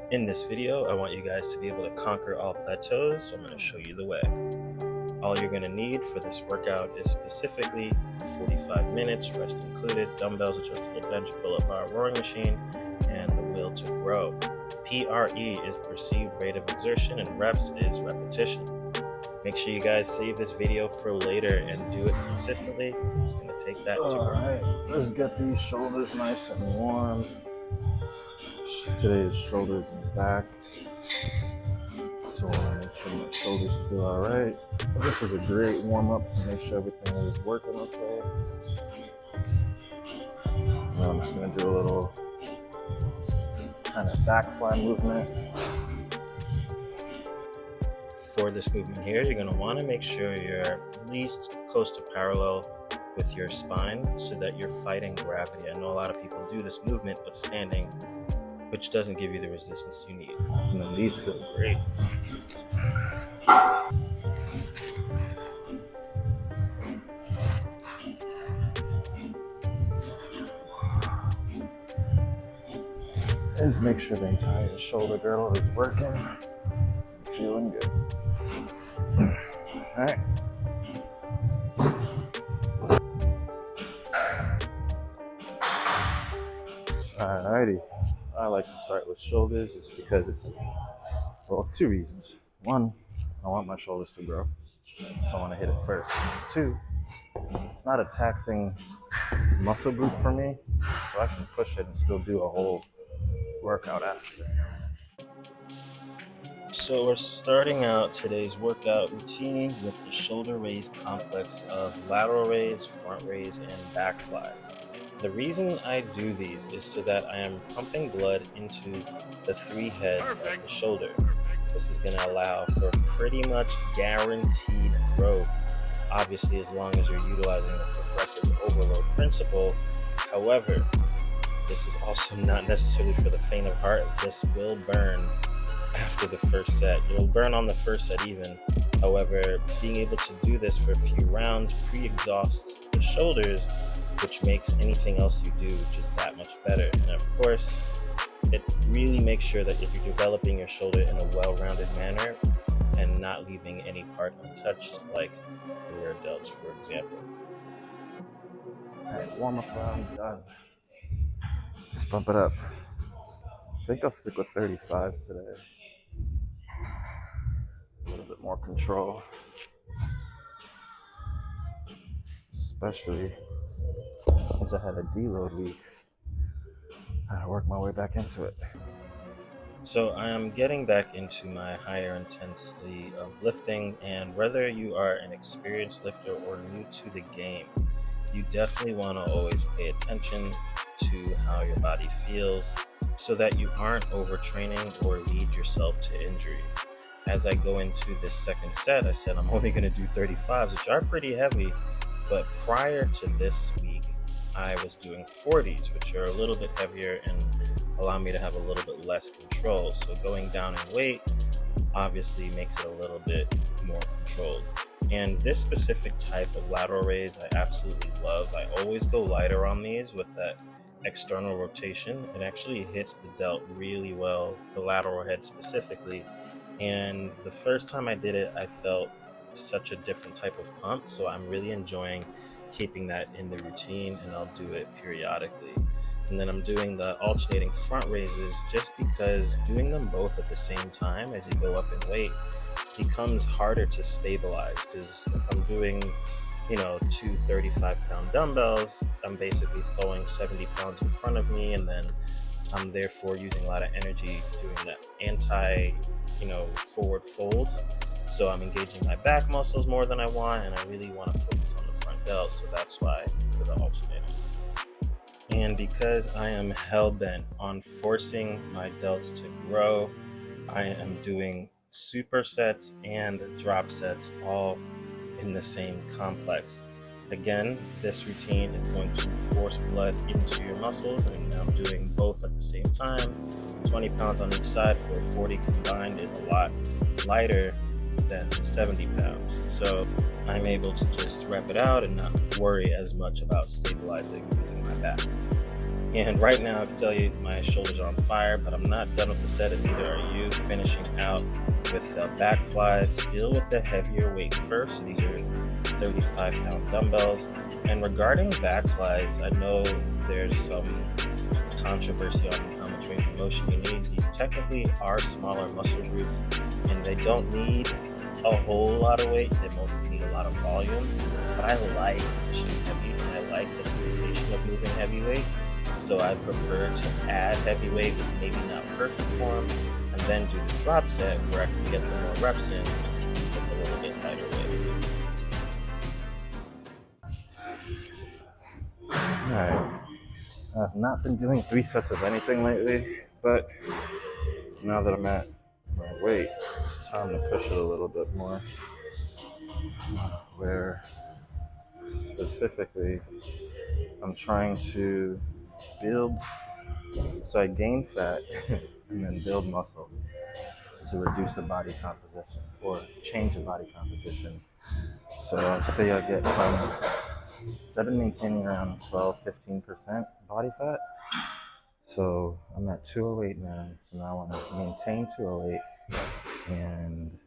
In this video, I want you guys to be able to conquer all plateaus, so I'm going to show you the way. All you're going to need for this workout is specifically 45 minutes, rest included, dumbbells, adjustable bench, pull-up bar, rowing machine, and the will to grow. PRE is perceived rate of exertion and reps is repetition. Make sure you guys save this video for later and do it consistently. It's going to take that to grow. Alright, let's get these shoulders nice and warm. Today's shoulders and back. So I want to make sure my shoulders feel alright. This is a great warm up to make sure everything is working okay. Now I'm just going to do a little kind of back fly movement. For this movement here, you're going to want to make sure you're at least close to parallel with your spine so that you're fighting gravity. I know a lot of people do this movement but standing, which doesn't give you the resistance you need. And then these feel great. Just make sure the entire shoulder girdle is working. Feeling good. Alright. Alrighty. I like to start with shoulders just because it's, well, two reasons. One, I want my shoulders to grow, so I want to hit it first. Two, it's not a taxing muscle group for me, so I can push it and still do a whole workout after. So we're starting out today's workout routine with the shoulder raise complex of lateral raise, front raise, and back flies. The reason I do these is so that I am pumping blood into the three heads of the shoulder. This is going to allow for pretty much guaranteed growth, obviously as long as you're utilizing the progressive overload principle. However, this is also not necessarily for the faint of heart. This will burn after the first set. It'll burn on the first set even. However, being able to do this for a few rounds pre-exhausts the shoulders, which makes anything else you do just that much better. And of course, it really makes sure that you're developing your shoulder in a well-rounded manner and not leaving any part untouched, like the rear delts, for example. Alright, warm-up round done. Let's bump it up. I think I'll stick with 35 today. A little bit more control. Especially since I had a deload week. I had to work my way back into it. So I am getting back into my higher intensity of lifting, and whether you are an experienced lifter or new to the game, you definitely want to always pay attention to how your body feels so that you aren't overtraining or lead yourself to injury. As I go into this second set, I said I'm only going to do 35s, which are pretty heavy, but prior to this week, I was doing 40s, which are a little bit heavier and allow me to have a little bit less control. So going down in weight obviously makes it a little bit more controlled. And this specific type of lateral raise I absolutely love. I always go lighter on these with that external rotation. It actually hits the delt really well, the lateral head specifically. And the first time I did it, I felt such a different type of pump. So I'm really enjoying keeping that in the routine, and I'll do it periodically. And then I'm doing the alternating front raises just because doing them both at the same time as you go up in weight becomes harder to stabilize. Because if I'm doing, two 35-pound dumbbells, I'm basically throwing 70 pounds in front of me, and then I'm therefore using a lot of energy doing that forward fold. So I'm engaging my back muscles more than I want, and I really want to focus on the front delt, so that's why for the alternating. And because I am hell-bent on forcing my delts to grow, I am doing supersets and drop sets all in the same complex. Again, this routine is going to force blood into your muscles, and I'm doing both at the same time. 20 pounds on each side for 40 combined is a lot lighter than the 70 pounds. So I'm able to just rep it out and not worry as much about stabilizing using my back. And right now, I can tell you my shoulders are on fire, but I'm not done with the set, and neither are you. Finishing out with back flies, still with the heavier weight first. So these are 35-pound dumbbells. And regarding back flies, I know there's some controversy on how much range of motion you need. These technically are smaller muscle groups, and they don't need a whole lot of weight. They mostly need a lot of volume. But I like pushing heavy, and I like the sensation of moving heavy weight. So I prefer to add heavy weight with maybe not perfect form, and then do the drop set where I can get the more reps in with a little bit lighter weight. Alright. I've not been doing 3 sets of anything lately, but now that I'm at my weight, it's time to push it a little bit more. Where specifically, I'm trying to build, so I gain fat and then build muscle to reduce the body composition or change the body composition. So say I get from, I've been maintaining around 12-15% body fat. So I'm at 208 now, so now I want to maintain 208 and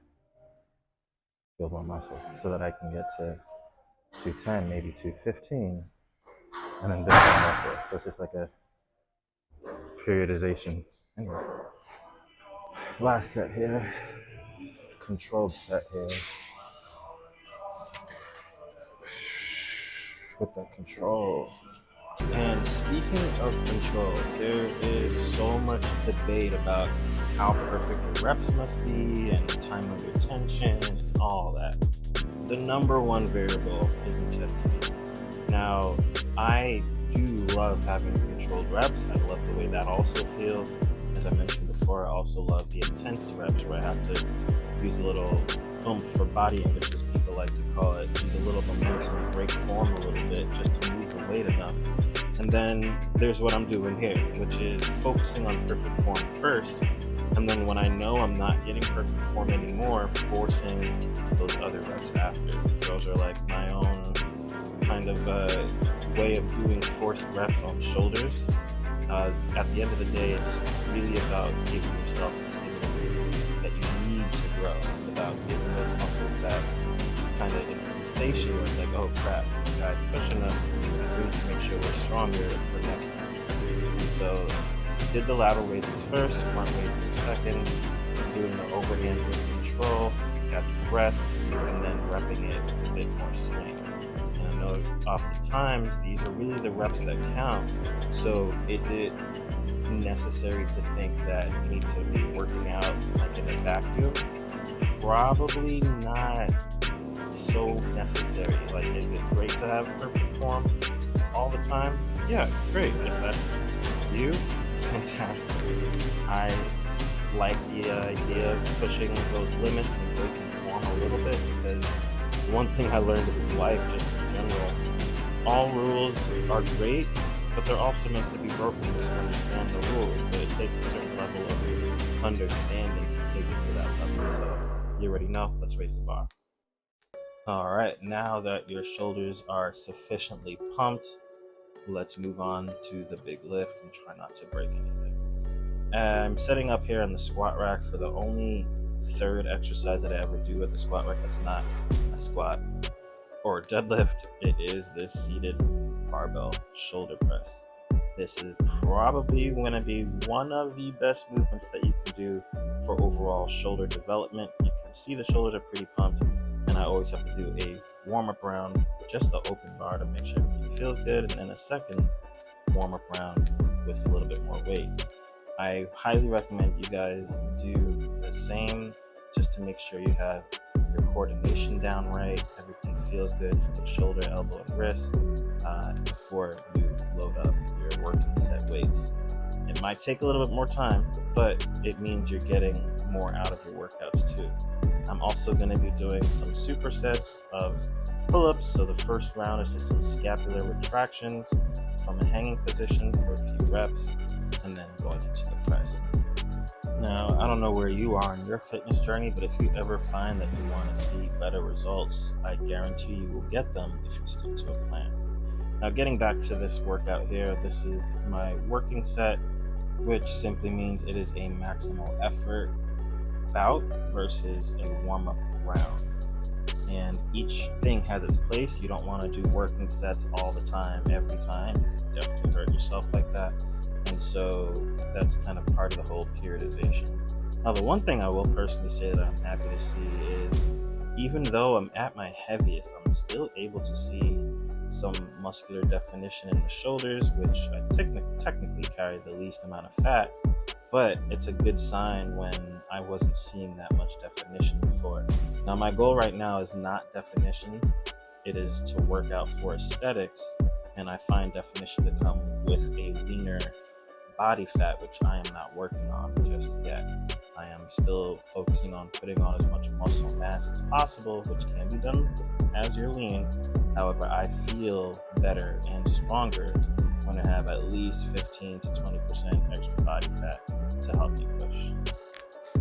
build more muscle so that I can get to 210, maybe 215, and then build more muscle. So it's just like a periodization. Anyway, last set here, controlled set here. With that control. And speaking of control, there is so much debate about how perfect your reps must be and time under tension and all that. The number one variable is intensity. Now, I do love having controlled reps. I love the way that also feels. As I mentioned before, I also love the intense reps where I have to use a little oomph for body image, as people like to call it, use a little momentum, break form a little bit just to move the weight enough. And then there's what I'm doing here, which is focusing on perfect form first, and then when I know I'm not getting perfect form anymore, forcing those other reps after. Those are like my own kind of way of doing forced reps on shoulders. At the end of the day, it's really about giving yourself the stimulus that you need to grow. It's about giving those muscles that kind of sensation where it's like, oh crap, this guy's pushing us. We need to make sure we're stronger for next time. And so did the lateral raises first, front raises second, doing the overhand with control, catch your breath, and then repping it with a bit more swing. And I know oftentimes these are really the reps that count. So is it necessary to think that you need to be working out like in a vacuum? Probably not so necessary. Like, is it great to have perfect form all the time? Yeah, great. If that's you, fantastic. I like the idea of pushing those limits and breaking form a little bit, because one thing I learned with life, just in general, all rules are great, but they're also meant to be broken just to understand the rules. But it takes a certain level of understanding to take it to that level. So you already know, let's raise the bar. All right, now that your shoulders are sufficiently pumped, let's move on to the big lift and try not to break anything. I'm setting up here on the squat rack for the only third exercise that I ever do at the squat rack that's not a squat or deadlift. It is this seated barbell shoulder press. This is probably going to be one of the best movements that you can do for overall shoulder development. You can see the shoulders are pretty pumped, and I always have to do a warm-up round, just the open bar to make sure everything feels good, and then a second warm-up round with a little bit more weight. I highly recommend you guys do the same, just to make sure you have your coordination down right, everything feels good from the shoulder, elbow, and wrist before you load up your working set weights. It might take a little bit more time, but it means you're getting more out of your workouts too. I'm also going to be doing some supersets of pull-ups. So the first round is just some scapular retractions from a hanging position for a few reps, and then going into the press. Now, I don't know where you are in your fitness journey, but if you ever find that you want to see better results, I guarantee you will get them if you stick to a plan. Now, getting back to this workout here, this is my working set, which simply means it is a maximal effort bout versus a warm-up round. And each thing has its place. You don't want to do working sets all the time, every time. You can definitely hurt yourself like that. And so that's kind of part of the whole periodization. Now, the one thing I will personally say that I'm happy to see is even though I'm at my heaviest, I'm still able to see some muscular definition in the shoulders, which I technically carry the least amount of fat, but it's a good sign when I wasn't seeing that much definition before. Now, my goal right now is not definition. It is to work out for aesthetics, and I find definition to come with a leaner body fat, which I am not working on just yet. I am still focusing on putting on as much muscle mass as possible, which can be done as you're lean. However, I feel better and stronger when I have at least 15 to 20% extra body fat to help me push.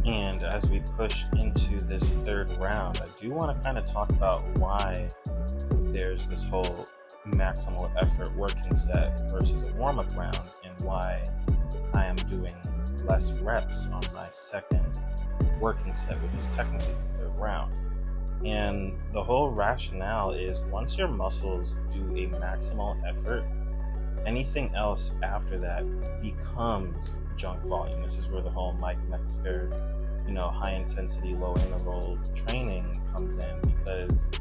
And as we push into this third round, I do want to kind of talk about why there's this whole maximal effort working set versus a warm-up round, and why I am doing less reps on my second working set, which is technically the third round. And the whole rationale is once your muscles do a maximal effort, anything else after that becomes junk volume. This is where the whole Mike Metzger, high intensity, low interval training comes in, because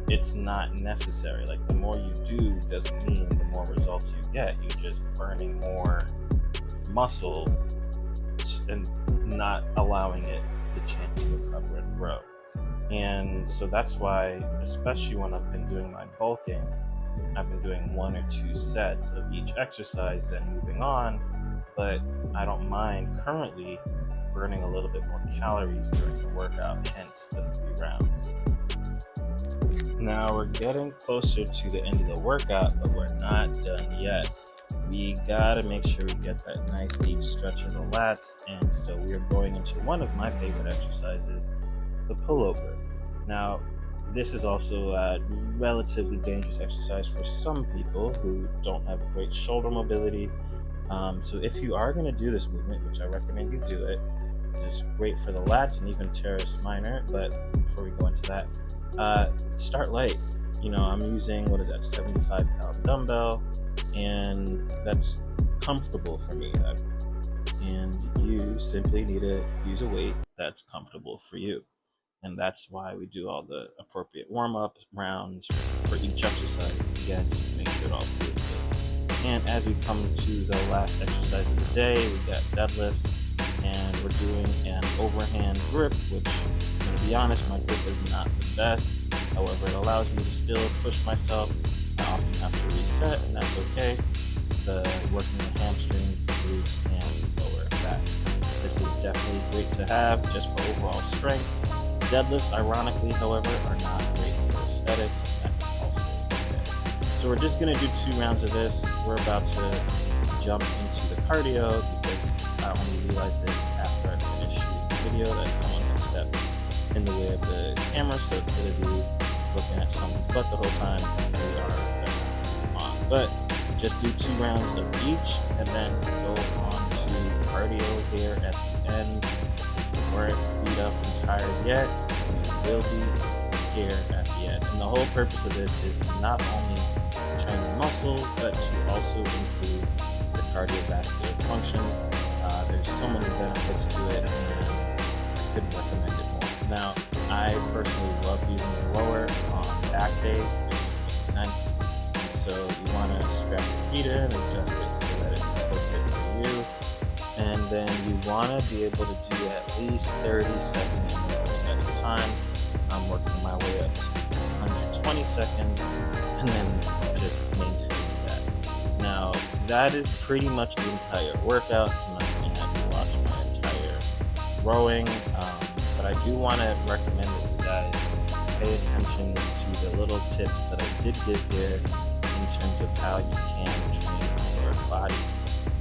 it's not necessary. Like, the more you do doesn't mean the more results you get. You're just burning more muscle and not allowing it the chance to recover and grow. And so that's why, especially when I've been doing my bulking, I've been doing 1 or 2 sets of each exercise, then moving on. But I don't mind currently burning a little bit more calories during the workout, hence the 3 rounds. Now we're getting closer to the end of the workout, but we're not done yet. We gotta make sure we get that nice deep stretch of the lats, and so we are going into one of my favorite exercises, the pullover. Now, this is also a relatively dangerous exercise for some people who don't have great shoulder mobility. So if you are going to do this movement, which I recommend you do it, it's great for the lats and even teres minor. But before we go into that, start light. I'm using, 75-pound dumbbell, and that's comfortable for me. And you simply need to use a weight that's comfortable for you. And that's why we do all the appropriate warm-up rounds for each exercise, again, just to make sure it all feels good. And as we come to the last exercise of the day, we got deadlifts, and we're doing an overhand grip, which, I'm going to be honest, my grip is not the best. However, it allows me to still push myself. I often have to reset, and that's okay. Working the hamstrings, the glutes, and lower back. This is definitely great to have just for overall strength. Deadlifts, ironically, however, are not great for aesthetics, and that's also okay. So we're just going to do 2 rounds of this. We're about to jump into the cardio, because I only realized this after I finished shooting the video that someone had stepped in the way of the camera. So instead of you looking at someone's butt the whole time, we are going to move on. But just do 2 rounds of each, and then go on to cardio here at the end. If you weren't beat up and tired yet, you will be here at the end. And the whole purpose of this is to not only train the muscles, but to also improve the cardiovascular function. There's so many benefits to it, and I couldn't recommend it more. Now, I personally love using the rower on back day. It just makes sense. And so you want to strap your feet in, adjust it so that it's appropriate for you. And then you want to be able to do at least 30 seconds at a time. I'm working my way up to 120 seconds, and then just maintaining that. Now, that is pretty much the entire workout. I'm not going to have you watch my entire rowing, but I do want to recommend that you guys pay attention to the little tips that I did give here in terms of how you can train your body.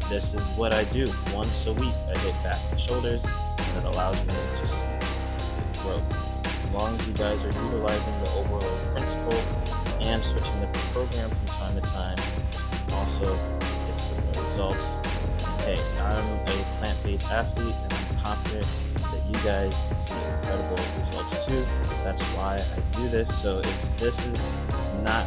This is what I do. Once a week, I hit back and shoulders, and it allows me to see consistent growth. As long as you guys are utilizing the overall principle and switching the program from time to time also get similar results. Hey, I'm a plant-based athlete and I'm confident that you guys can see incredible results too. That's why I do this. So if this is not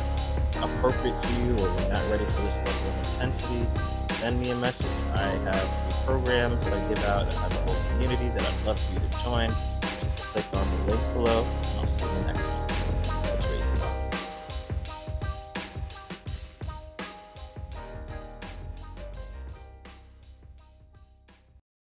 appropriate for you or you're not ready for this level of intensity, send me a message. I have free programs that I give out. I have a whole community that I'd love for you to join. Just click on the link below and I'll see you in the next one.